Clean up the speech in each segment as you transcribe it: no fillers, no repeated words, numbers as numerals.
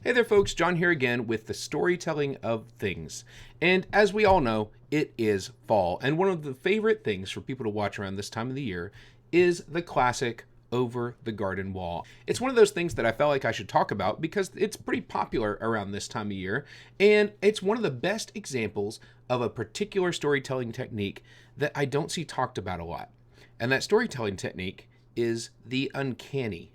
Hey there, folks. John here again with the storytelling of things. And as we all know, it is fall. And one of the favorite things for people to watch around this time of the year is the classic Over the Garden Wall. It's one of those things that I felt like I should talk about because it's pretty popular around this time of year. And it's one of the best examples of a particular storytelling technique that I don't see talked about a lot. And that storytelling technique is the uncanny.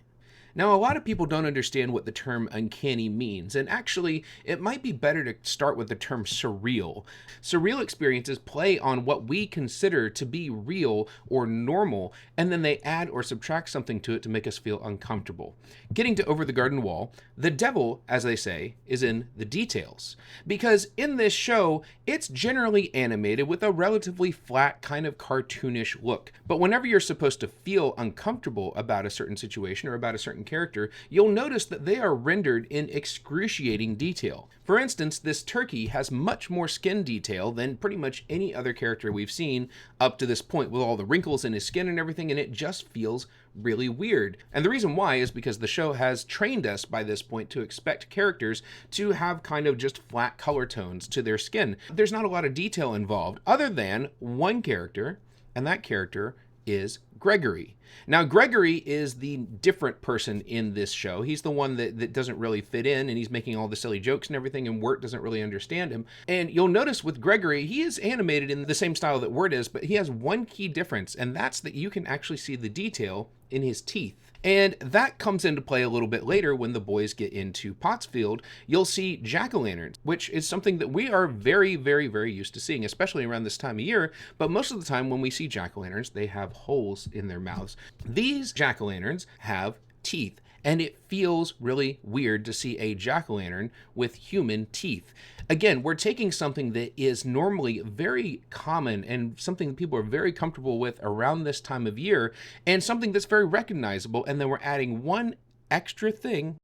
Now, a lot of people don't understand what the term uncanny means, and actually, it might be better to start with the term surreal. Surreal experiences play on what we consider to be real or normal, and then they add or subtract something to it to make us feel uncomfortable. Getting to Over the Garden Wall, the devil, as they say, is in the details. Because in this show, it's generally animated with a relatively flat, kind of cartoonish look. But whenever you're supposed to feel uncomfortable about a certain situation or about a certain character, you'll notice that they are rendered in excruciating detail. For instance, this turkey has much more skin detail than pretty much any other character we've seen up to this point, with all the wrinkles in his skin and everything, and it just feels really weird. And the reason why is because the show has trained us by this point to expect characters to have kind of just flat color tones to their skin. There's not a lot of detail involved other than one character, and that character is Gregory. Now, Gregory is the different person in this show. He's the one that doesn't really fit in, and he's making all the silly jokes and everything, and Wirt doesn't really understand him. And you'll notice with Gregory, he is animated in the same style that Wirt is, but he has one key difference, and that's that you can actually see the detail in his teeth. And that comes into play a little bit later when the boys get into Pottsfield. You'll see jack-o'-lanterns, which is something that we are very, very, very used to seeing, especially around this time of year. But most of the time when we see jack-o'-lanterns, they have holes in their mouths. These jack-o'-lanterns have teeth, and it feels really weird to see a jack-o'-lantern with human teeth. Again, we're taking something that is normally very common and something that people are very comfortable with around this time of year, and something that's very recognizable, and then we're adding one extra thing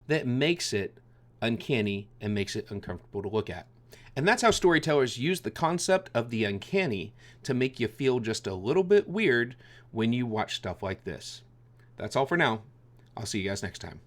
that makes it uncanny and makes it uncomfortable to look at. And that's how storytellers use the concept of the uncanny to make you feel just a little bit weird when you watch stuff like this. That's all for now. I'll see you guys next time.